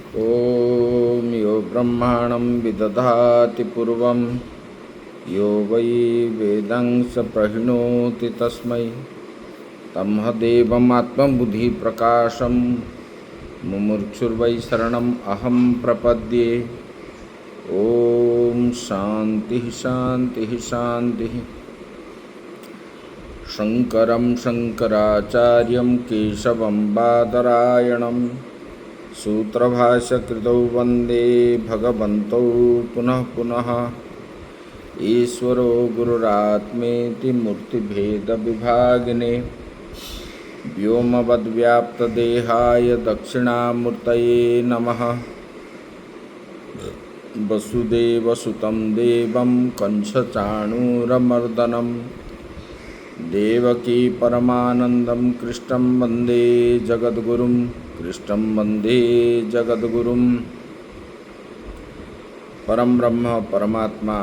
ॐ यो ब्रह्माणं विदधाति पूर्वं यो वै वेदांस प्रहिणोति तस्मै तमहदेवमात्मबुद्धिप्रकाशं मुमुक्षुर्वै शरणम् अहं प्रपद्ये। ॐ शान्तिः शान्तिः शान्तिः। शङ्करं शङ्कराचार्यं केशवं बादरायणं सूत्रभाष्यकृतौ वन्दे भगवन्तौ पुनः पुनः। ईश्वरो गुरुरात्मेति मूर्तिभेदविभागिने व्योमवद्व्याप्तदेहाय दक्षिणामूर्तये नमः। वसुदेवसुतं देवं कंसचाणूरमर्दनं देवकी परमानन्दं कृष्णं वन्दे जगद्गुरुं कृष्णं वन्दे जगद्गुरुं। परम ब्रह्म परमात्मा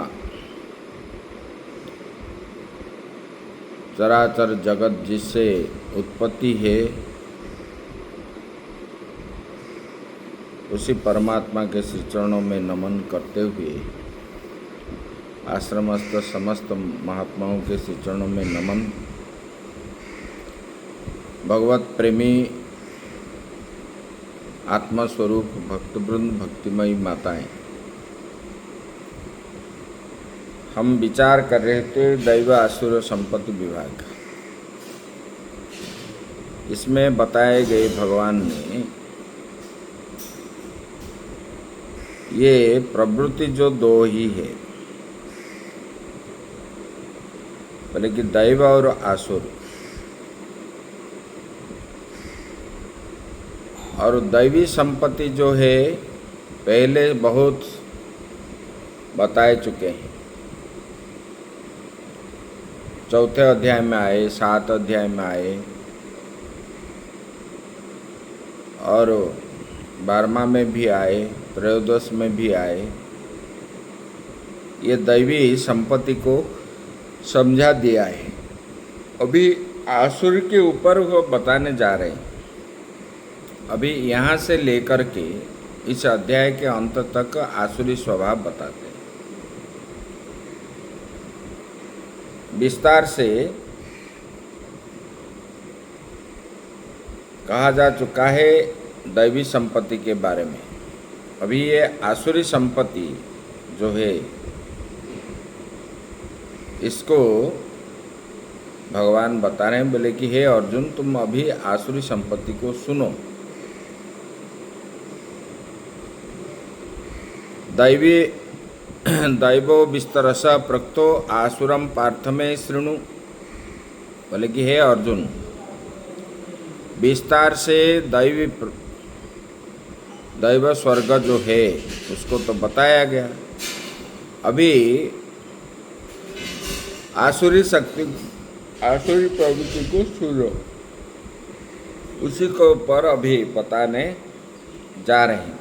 चराचर जगत जिससे उत्पत्ति है, उसी परमात्मा के श्री चरणों में नमन करते हुए आश्रमस्थ समस्त महात्माओं के श्री चरणों में नमन। भगवत प्रेमी आत्मस्वरूप भक्तवृंद, भक्तिमयी माताएं, हम विचार कर रहे थे दैव आसुर संपत्ति विभाग। इसमें बताए गए भगवान ने ये प्रवृत्ति जो दो ही है, बोले कि दैव और आसुर। और दैवी संपत्ति जो है पहले बहुत बताए चुके हैं। चौथे अध्याय में आए, 7 अध्याय में आए और 12वां में भी आए, त्रयोदश में भी आए। ये दैवी संपत्ति को समझा दिया है। अभी आसुर के ऊपर वो बताने जा रहे हैं। अभी यहाँ से लेकर के इस अध्याय के अंत तक आसुरी स्वभाव बताते हैं। विस्तार से कहा जा चुका है दैवी संपत्ति के बारे में। अभी ये आसुरी संपत्ति जो है, इसको भगवान बता रहे हैं। बोले कि हे अर्जुन, तुम अभी आसुरी संपत्ति को सुनो। दैवो विस्तरस प्रक्तो आसुरम पार्थ में शृणु। बोले कि हे अर्जुन, विस्तार से दैव स्वर्ग जो है उसको तो बताया गया। अभी आसुरी प्रवृत्ति को सुनो, उसी को पर अभी बताने जा रहे हैं।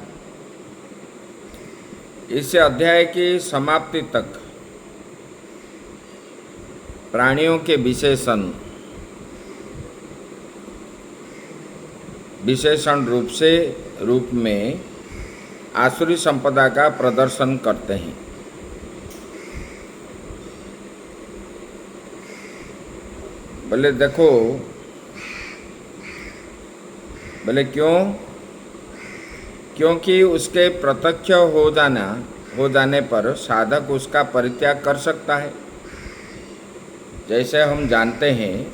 इस अध्याय की समाप्ति तक प्राणियों के विशेषण रूप में आसुरी संपदा का प्रदर्शन करते हैं। बोले देखो, बोले क्यों? क्योंकि उसके प्रत्यक्ष हो जाने पर साधक उसका परित्याग कर सकता है। जैसे हम जानते हैं,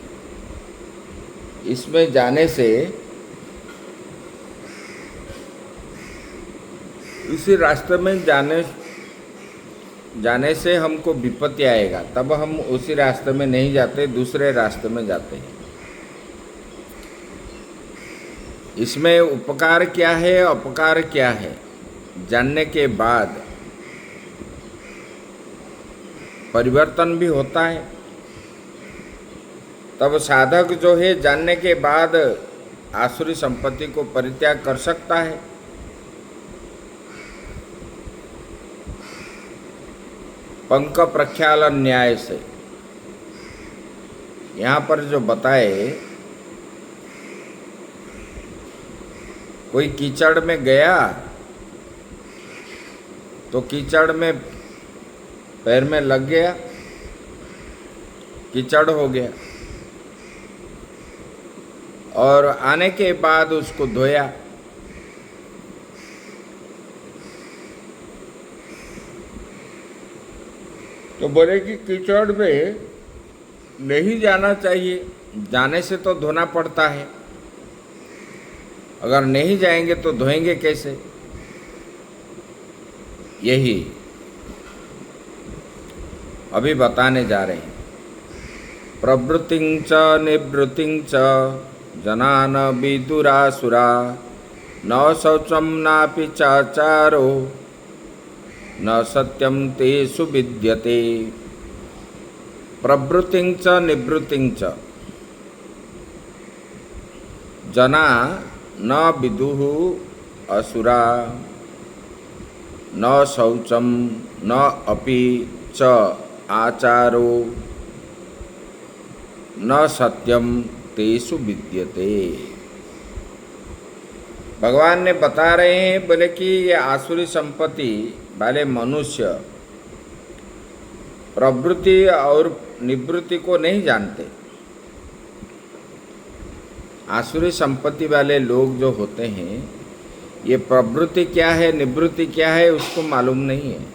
इसमें जाने से, इसी रास्ते में जाने से हमको विपत्ति आएगा, तब हम उसी रास्ते में नहीं जाते, दूसरे रास्ते में जाते हैं। इसमें उपकार क्या है, अपकार क्या है, जानने के बाद परिवर्तन भी होता है। तब साधक जो है जानने के बाद आसुरी संपत्ति को परित्याग कर सकता है। पंक प्रख्यालन न्याय से यहाँ पर जो बताए, कोई कीचड़ में गया तो कीचड़ में पैर में लग गया, कीचड़ हो गया, और आने के बाद उसको धोया। तो बोले कि कीचड़ में नहीं जाना चाहिए, जाने से तो धोना पड़ता है, अगर नहीं जाएंगे तो धोएंगे कैसे? यही अभी बताने जा रहे हैं। प्रवृत्तिं च निवृत्तिं च जनान विदुरासुरा न शौचं नापि चाचारो न सत्यं तेषु विद्यते। प्रवृत्तिं च निवृत्तिं च जना न विदुः असुरा न शौचं न अपि च आचारो न सत्यम तेषु विद्यते। भगवान ने बता रहे हैं, बोले कि ये आसुरी संपत्ति वाले मनुष्य प्रवृत्ति और निवृत्ति को नहीं जानते। आसुरी संपत्ति वाले लोग जो होते हैं, ये प्रवृत्ति क्या है निवृत्ति क्या है उसको मालूम नहीं है।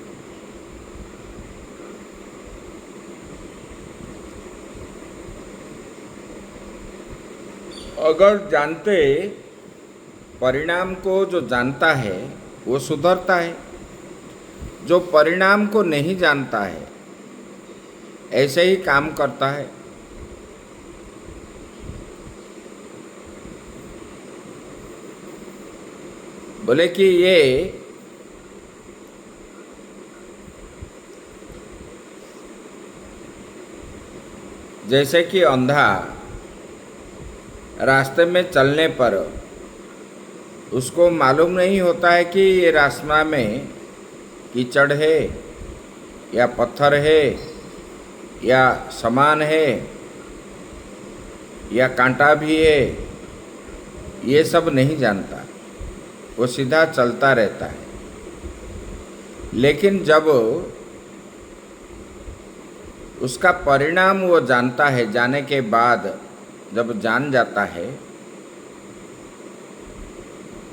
अगर जानते, परिणाम को जो जानता है वो सुधरता है, जो परिणाम को नहीं जानता है ऐसे ही काम करता है। बोले कि ये जैसे कि अंधा रास्ते में चलने पर उसको मालूम नहीं होता है कि ये रास्ता में कीचड़ है या पत्थर है या सामान है या कांटा भी है, ये सब नहीं जानता, वो सीधा चलता रहता है। लेकिन जब उसका परिणाम वो जानता है, जाने के बाद जब जान जाता है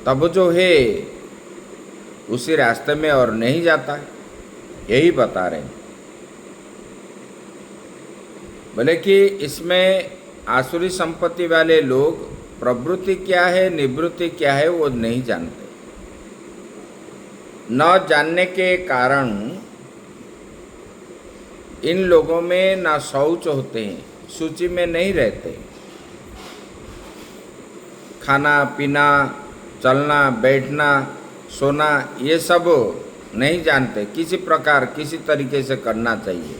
तब जो है उसी रास्ते में और नहीं जाता है। यही बता रहे हैं। बोले कि इसमें आसुरी संपत्ति वाले लोग प्रवृत्ति क्या है निवृत्ति क्या है वो नहीं जानते। न जानने के कारण इन लोगों में ना शौच होते हैं, सूची में नहीं रहते। खाना पीना, चलना बैठना, सोना, ये सब नहीं जानते, किसी प्रकार किसी तरीके से करना चाहिए।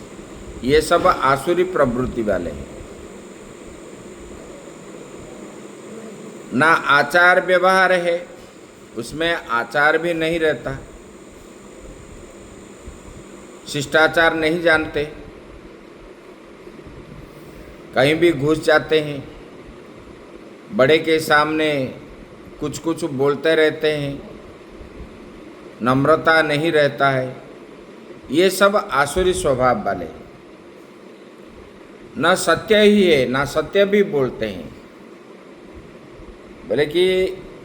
ये सब आसुरी प्रवृत्ति वाले हैं। ना आचार व्यवहार है, उसमें आचार भी नहीं रहता, शिष्टाचार नहीं जानते, कहीं भी घुस जाते हैं, बड़े के सामने कुछ कुछ बोलते रहते हैं, नम्रता नहीं रहता है। ये सब आसुरी स्वभाव वाले, न सत्य ही है ना सत्य भी बोलते हैं। बोले कि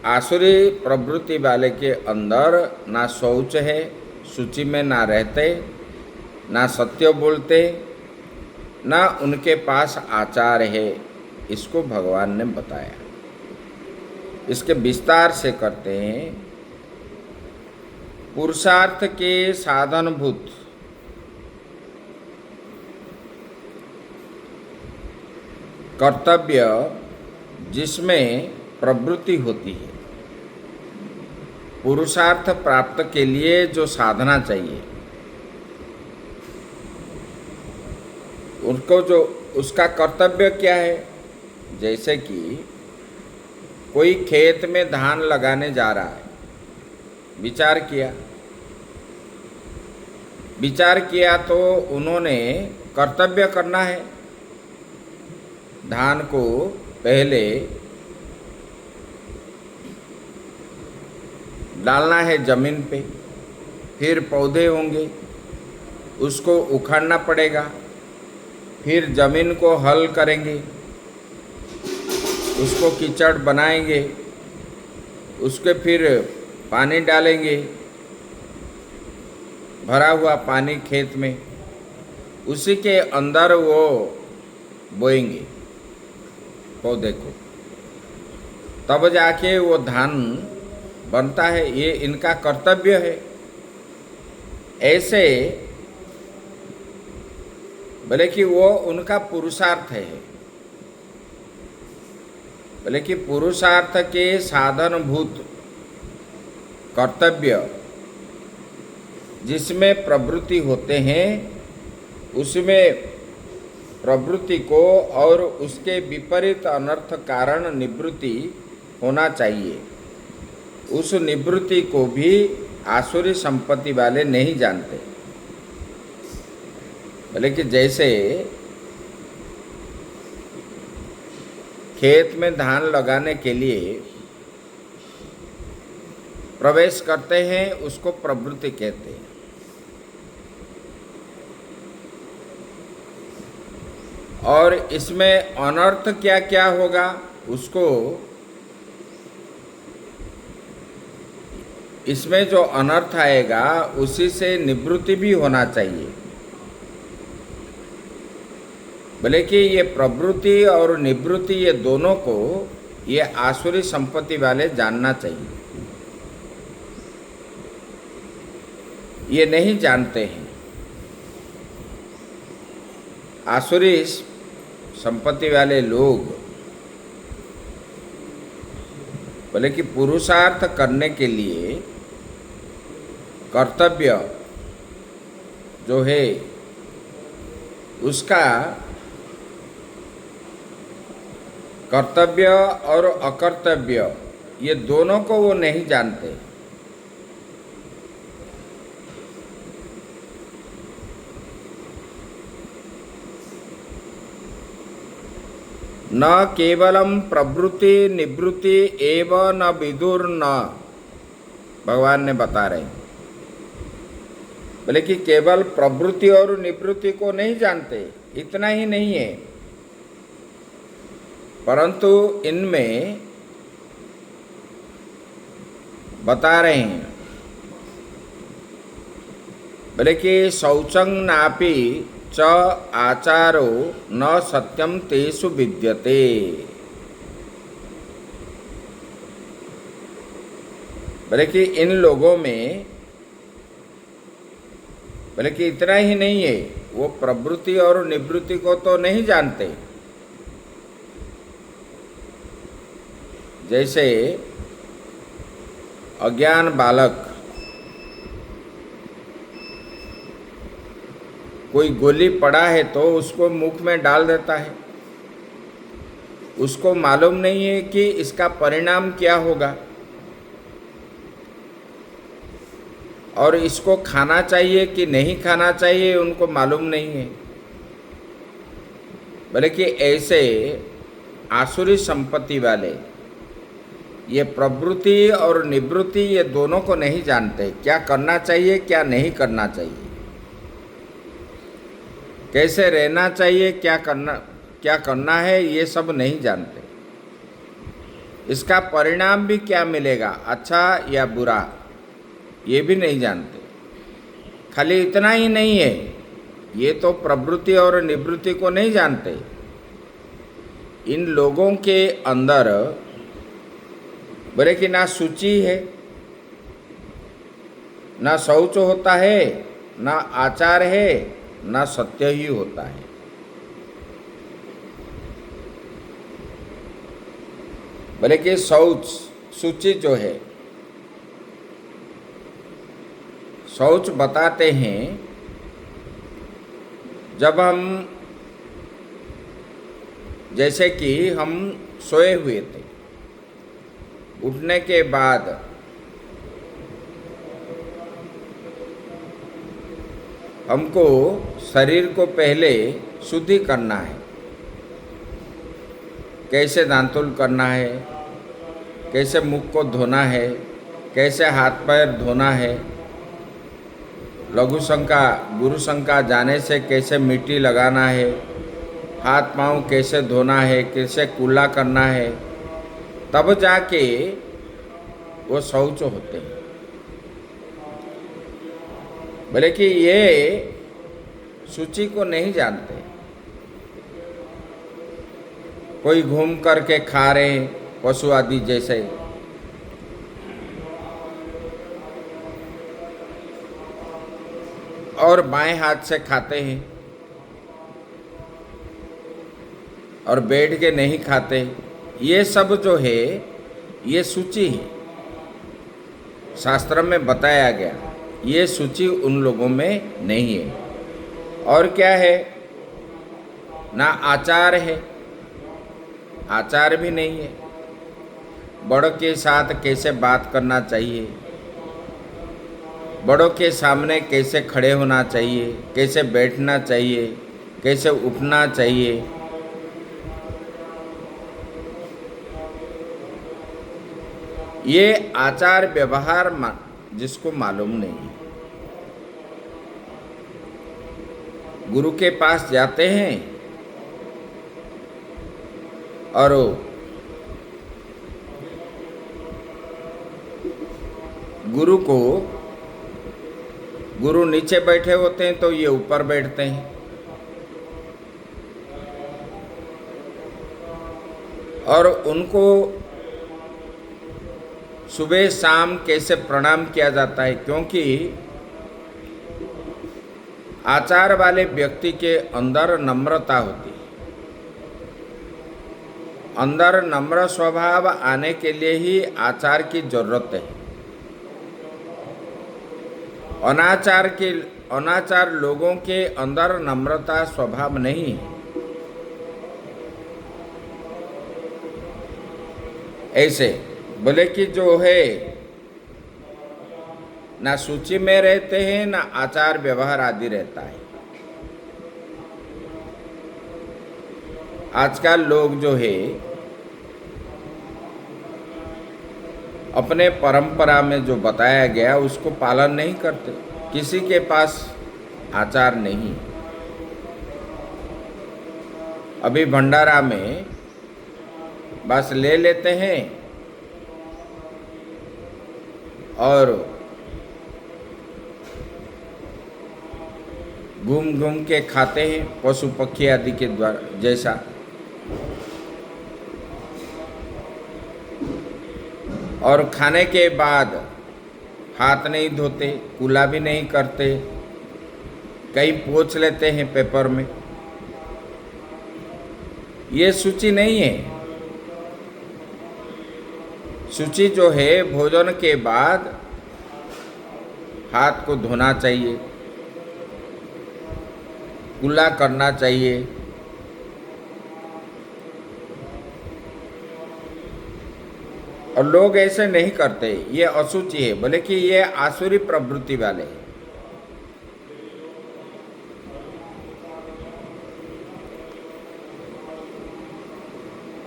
आसुरी प्रवृत्ति वाले के अंदर ना शौच है, सूची में ना रहते, ना सत्य बोलते, ना उनके पास आचार है। इसको भगवान ने बताया। इसके विस्तार से करते हैं। पुरुषार्थ के साधनभूत कर्तव्य जिसमें प्रवृत्ति होती है, पुरुषार्थ प्राप्त के लिए जो साधना चाहिए, उनको जो उसका कर्तव्य क्या है। जैसे कि कोई खेत में धान लगाने जा रहा है, विचार किया तो उन्होंने कर्तव्य करना है। धान को पहले डालना है जमीन पे, फिर पौधे होंगे, उसको उखाड़ना पड़ेगा, फिर ज़मीन को हल करेंगे, उसको कीचड़ बनाएंगे, उसके फिर पानी डालेंगे, भरा हुआ पानी खेत में, उसी के अंदर वो बोएंगे पौधे को, तब जाके वो धान बनता है। ये इनका कर्तव्य है। ऐसे बोले कि वो उनका पुरुषार्थ है, बोले कि पुरुषार्थ के साधनभूत कर्तव्य जिसमें प्रवृत्ति होते हैं, उसमें प्रवृत्ति को और उसके विपरीत अनर्थ कारण निवृत्ति होना चाहिए। उस निवृत्ति को भी आसुरी संपत्ति वाले नहीं जानते। बोले कि जैसे खेत में धान लगाने के लिए प्रवेश करते हैं, उसको प्रवृत्ति कहते हैं। और इसमें अनर्थ क्या क्या होगा, उसको इसमें जो अनर्थ आएगा उसी से निवृत्ति भी होना चाहिए। बोले कि ये प्रवृत्ति और निवृत्ति, ये दोनों को ये आसुरी संपत्ति वाले जानना चाहिए। ये नहीं जानते हैं। आसुरी संपत्ति वाले लोग बोले कि पुरुषार्थ करने के लिए कर्तव्य जो है उसका कर्तव्य और अकर्तव्य, ये दोनों को वो नहीं जानते। न केवलम प्रवृत्ति निवृत्ति एव न विदुर न, भगवान ने बता रहे हैं। बोले कि केवल प्रवृत्ति और निवृत्ति को नहीं जानते, इतना ही नहीं है, परंतु इनमें बता रहे हैं। बोले कि शौचं नापि च आचारो न सत्यम तेषु विद्यते। बोले कि इन लोगों में बोले कि इतना ही नहीं है, वो प्रवृत्ति और निवृत्ति को तो नहीं जानते। जैसे अज्ञान बालक कोई गोली पड़ा है तो उसको मुख में डाल देता है, उसको मालूम नहीं है कि इसका परिणाम क्या होगा और इसको खाना चाहिए कि नहीं खाना चाहिए, उनको मालूम नहीं है। बोले कि ऐसे आसुरी संपत्ति वाले ये प्रवृत्ति और निवृत्ति, ये दोनों को नहीं जानते। क्या करना चाहिए, क्या नहीं करना चाहिए, कैसे रहना चाहिए, क्या करना है, ये सब नहीं जानते। इसका परिणाम भी क्या मिलेगा, अच्छा या बुरा, ये भी नहीं जानते। खाली इतना ही नहीं है, ये तो प्रवृत्ति और निवृत्ति को नहीं जानते। इन लोगों के अंदर बोले कि ना सूची है, ना शौच होता है, ना आचार है, ना सत्य ही होता है। बोले कि शौच, सूची जो है, शौच बताते हैं जब हम, जैसे कि हम सोए हुए थे, उठने के बाद हमको शरीर को पहले शुद्धि करना है। कैसे दांतुल करना है, कैसे मुख को धोना है, कैसे हाथ पैर धोना है, लघु शंका, गुरु शंका जाने से कैसे मिट्टी लगाना है, हाथ पांव कैसे धोना है, कैसे कुल्ला करना है, तब जाके वो शौच होते हैं। बोले कि ये सूची को नहीं जानते। कोई घूम करके खा रहे हैं पशु आदि जैसे, और बाएं हाथ से खाते हैं और बैठ के नहीं खाते। ये सब जो है ये सूची है, शास्त्र में बताया गया। ये सूची उन लोगों में नहीं है। और क्या है? ना आचार है, आचार भी नहीं है। बड़ों के साथ कैसे बात करना चाहिए, बड़ों के सामने कैसे खड़े होना चाहिए, कैसे बैठना चाहिए, कैसे उठना चाहिए, ये आचार व्यवहार जिसको मालूम नहीं है। गुरु के पास जाते हैं और गुरु नीचे बैठे होते हैं तो ये ऊपर बैठते हैं, और उनको सुबह शाम कैसे प्रणाम किया जाता है, क्योंकि आचार वाले व्यक्ति के अंदर नम्रता होती है। अंदर नम्र स्वभाव आने के लिए ही आचार की जरूरत है। अनाचार लोगों के अंदर नम्रता स्वभाव नहीं है। ऐसे बोले कि जो है ना सूची में रहते हैं, ना आचार व्यवहार आदि रहता है। आजकल लोग जो है अपने परंपरा में जो बताया गया उसको पालन नहीं करते। किसी के पास आचार नहीं। अभी भंडारा में बस ले लेते हैं और घूम घूम के खाते हैं, पशु पक्षी आदि के द्वारा जैसा। और खाने के बाद हाथ नहीं धोते, कुल्ला भी नहीं करते, कहीं पोंछ लेते हैं पेपर में। ये सूची नहीं है। सूची जो है भोजन के बाद हाथ को धोना चाहिए, कुल्ला करना चाहिए। और लोग ऐसे नहीं करते, ये अशुचि है। बोले कि ये आसुरी प्रवृत्ति वाले हैं।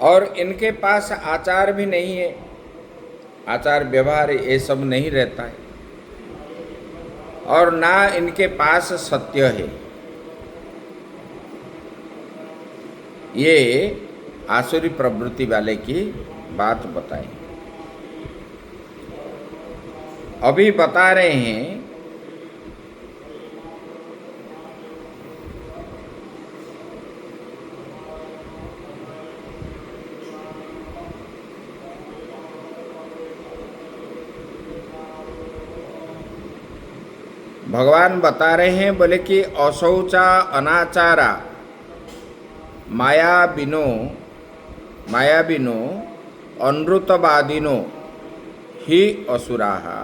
और इनके पास आचार भी नहीं है, आचार व्यवहार ये सब नहीं रहता है, और ना इनके पास सत्य है। ये आसुरी प्रवृत्ति वाले की बात बताई। अभी बता रहे हैं भगवान बता रहे हैं, बोले कि अशौचा अनाचारा मायाबिनो अनृतवादिनो ही असुराहा।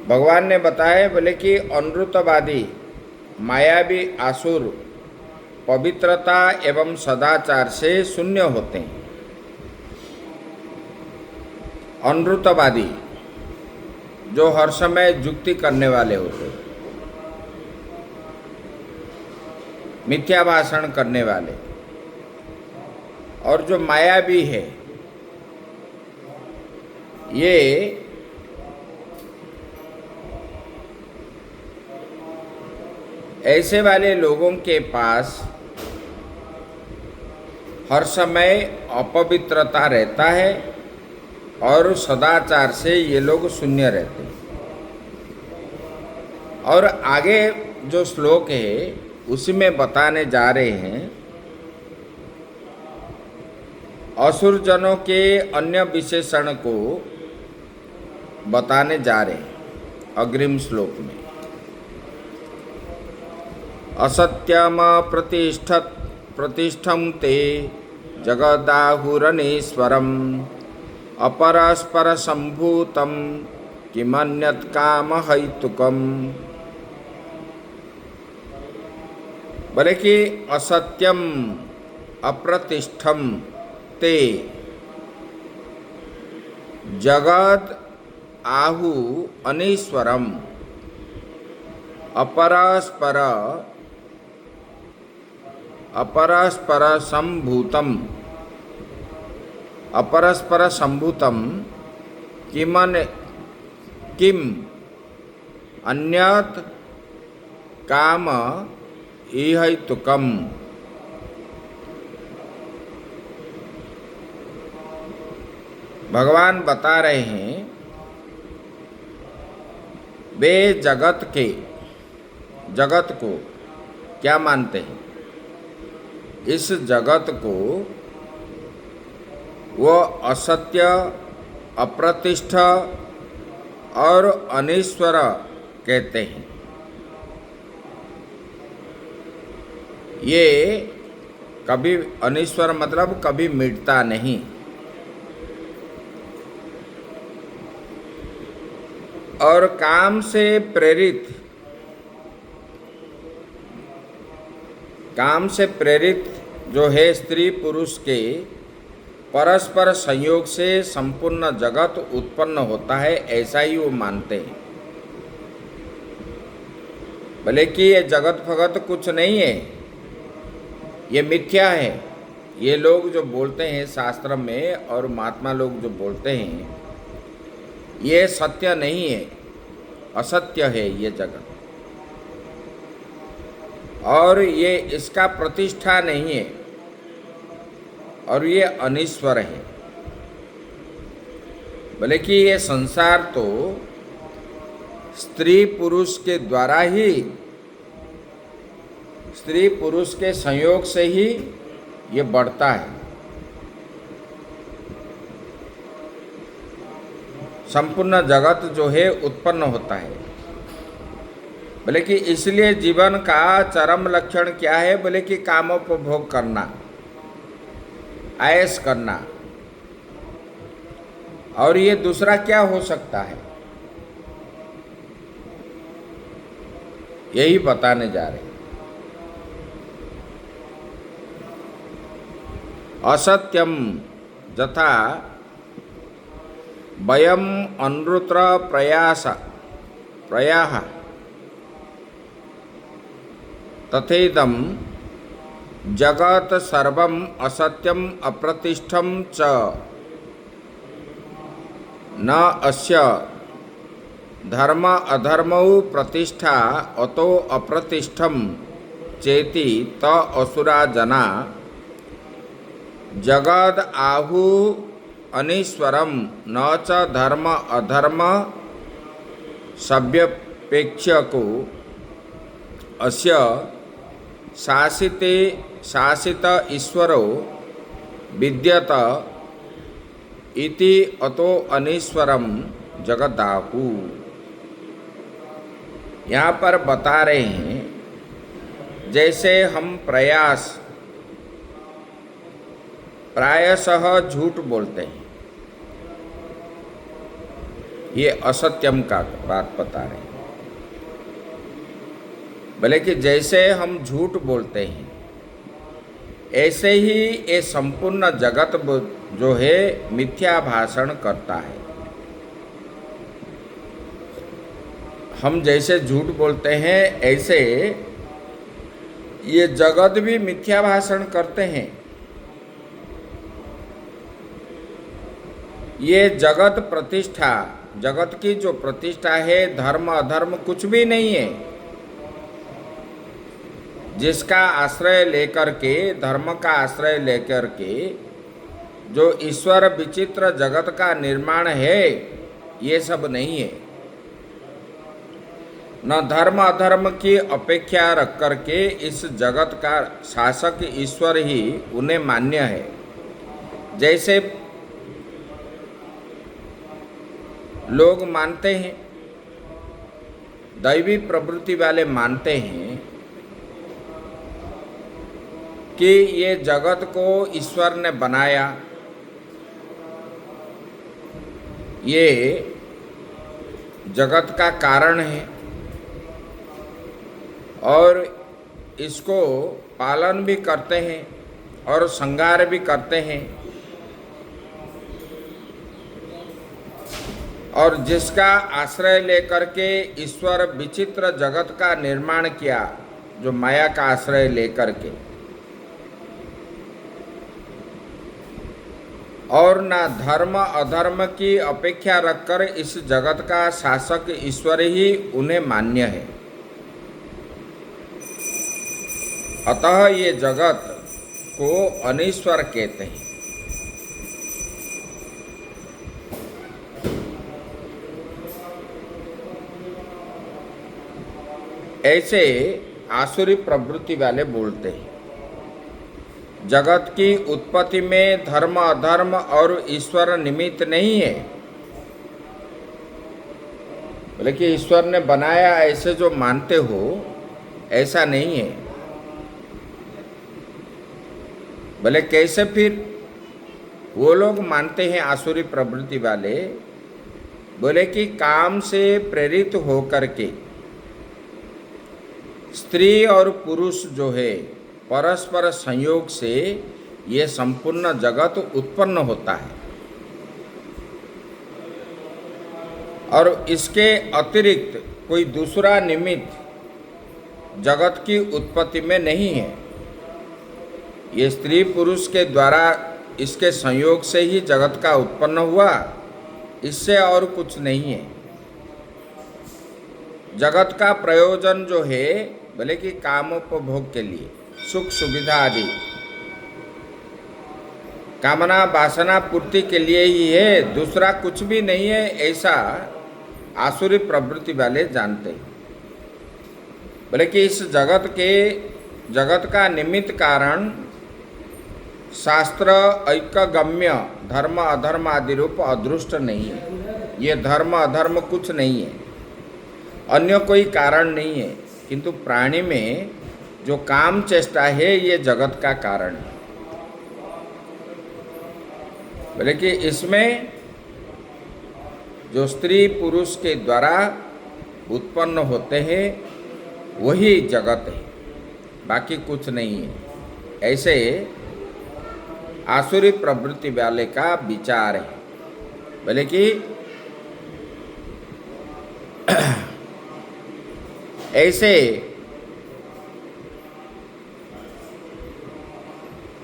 भगवान ने बताया, बोले कि अनृतवादी मायावी आसुर पवित्रता एवं सदाचार से शून्य होते हैं। अनृतवादी जो हर समय जुक्ति करने वाले होते हैं, मिथ्या भाषण करने वाले, और जो मायावी है, ये ऐसे वाले लोगों के पास हर समय अपवित्रता रहता है और सदाचार से ये लोग शून्य रहते हैं। और आगे जो श्लोक है उसी में बताने जा रहे हैं असुर जनों के अन्य विशेषण को बताने जा रहे हैं अग्रिम श्लोक में। असत्यम प्रतिष्ठम ते जगदाहुरनीश्वरम अपरस्पर संभूतम किमन्यत् काम हेतुकम। बोले कि असत्यम अप्रतिष्ठम ते जगद आहु अनीश्वरम अपरस्पर संभूतम किम अन्यत् काम इहैतुकम। भगवान बता रहे हैं वे जगत को क्या मानते हैं? इस जगत को वो असत्य, अप्रतिष्ठ और अनीश्वर कहते हैं। ये कभी अनीश्वर मतलब कभी मिटता नहीं। और काम से प्रेरित जो है स्त्री पुरुष के परस्पर संयोग से संपूर्ण जगत उत्पन्न होता है, ऐसा ही वो मानते हैं। भले कि ये जगत फगत कुछ नहीं है, ये मिथ्या है। ये लोग जो बोलते हैं शास्त्र में और महात्मा लोग जो बोलते हैं, ये सत्य नहीं है, असत्य है ये जगत, और ये इसका प्रतिष्ठा नहीं है, और ये अनीश्वर है। बोले कि ये संसार तो स्त्री पुरुष के द्वारा ही, स्त्री पुरुष के संयोग से ही ये बढ़ता है। संपूर्ण जगत जो है उत्पन्न होता है। बोले कि इसलिए जीवन का चरम लक्षण क्या है? बोले कि कामोपभोग करना, ऐश करना। और ये दूसरा क्या हो सकता है? यही बताने जा रहे हैं। असत्यम यथा वयम अनृत्र प्रयाः तथेदं जगत सर्वम असत्यम अप्रतिष्ठम च न अस्य धर्म अधर्मौ प्रतिष्ठा अतो अप्रतिष्ठम चेति त असुरा जना जगद आहु अनीश्वरम न च धर्म अधर्म सभ्यपेक्ष्यको अस्य शासित ईश्वरो विद्यत इति अतो अनीश्वरम जगदाहु। यहाँ पर बता रहे हैं जैसे हम प्रायशः झूठ बोलते हैं, ये असत्यम का बात बता रहे हैं। भले कि जैसे हम झूठ बोलते हैं, ऐसे ही ये संपूर्ण जगत जो है मिथ्या भाषण करता है। हम जैसे झूठ बोलते हैं, ऐसे ये जगत भी मिथ्या भाषण करते हैं। ये जगत प्रतिष्ठा, जगत की जो प्रतिष्ठा है, धर्म अधर्म कुछ भी नहीं है। जिसका आश्रय लेकर के, धर्म का आश्रय लेकर के जो ईश्वर विचित्र जगत का निर्माण है, ये सब नहीं है। न धर्म अधर्म की अपेक्षा रख करके इस जगत का शासक ईश्वर ही उन्हें मान्य है। जैसे लोग मानते हैं, दैवी प्रवृत्ति वाले मानते हैं कि ये जगत को ईश्वर ने बनाया, ये जगत का कारण है और इसको पालन भी करते हैं और श्रृंगार भी करते हैं, और जिसका आश्रय लेकर के ईश्वर विचित्र जगत का निर्माण किया, जो माया का आश्रय लेकर के, और ना धर्म अधर्म की अपेक्षा रखकर इस जगत का शासक ईश्वर ही उन्हें मान्य है। अतः ये जगत को अनीश्वर कहते हैं। ऐसे आसुरी प्रवृत्ति वाले बोलते हैं जगत की उत्पत्ति में धर्म अधर्म और ईश्वर निमित्त नहीं है। बोले कि ईश्वर ने बनाया, ऐसे जो मानते हो ऐसा नहीं है। बोले कैसे? फिर वो लोग मानते हैं आसुरी प्रवृत्ति वाले, बोले कि काम से प्रेरित होकर के स्त्री और पुरुष जो है परस्पर संयोग से ये संपूर्ण जगत उत्पन्न होता है, और इसके अतिरिक्त कोई दूसरा निमित्त जगत की उत्पत्ति में नहीं है। ये स्त्री पुरुष के द्वारा इसके संयोग से ही जगत का उत्पन्न हुआ, इससे और कुछ नहीं है। जगत का प्रयोजन जो है, भले कि कामोपभोग के लिए, सुख सुविधा आदि कामना वासना पूर्ति के लिए ही है, दूसरा कुछ भी नहीं है, ऐसा आसुरी प्रवृत्ति वाले जानते हैं। बोले कि इस जगत का निमित्त कारण शास्त्र ऐक्यगम्य धर्म अधर्म आदि रूप अदृष्ट नहीं है। ये धर्म अधर्म कुछ नहीं है, अन्य कोई कारण नहीं है, किंतु प्राणी में जो काम चेष्टा है ये जगत का कारण है। बोले कि इसमें जो स्त्री पुरुष के द्वारा उत्पन्न होते हैं वही जगत है, बाकी कुछ नहीं है। ऐसे आसुरी प्रवृत्ति वाले का विचार है। बोले कि ऐसे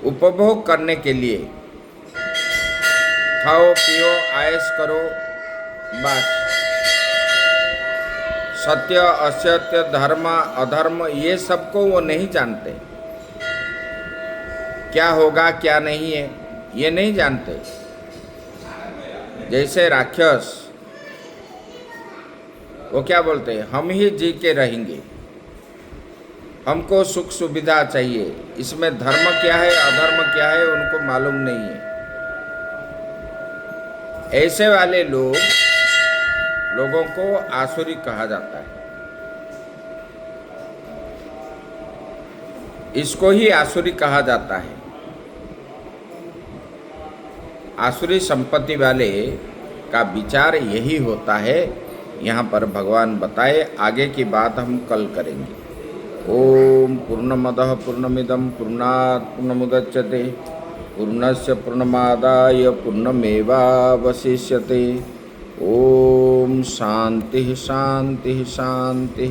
उपभोग करने के लिए खाओ पियो आयश करो, बस सत्य असत्य धर्म अधर्म ये सबको वो नहीं जानते। क्या होगा क्या नहीं है ये नहीं जानते। जैसे राक्षस, वो क्या बोलते हैं, हम ही जी के रहेंगे, हमको सुख सुविधा चाहिए, इसमें धर्म क्या है अधर्म क्या है उनको मालूम नहीं है। ऐसे वाले लोगों को आसुरी कहा जाता है। इसको ही आसुरी कहा जाता है। आसुरी संपत्ति वाले का विचार यही होता है। यहाँ पर भगवान बताए, आगे की बात हम कल करेंगे। ओम पूर्णमदः पूर्णमिदं पूर्णात् पूर्णमुदच्यते पूर्णस्य पूर्णमादाय पूर्णमेवावशिष्यते। ओम शांति शांति शांति।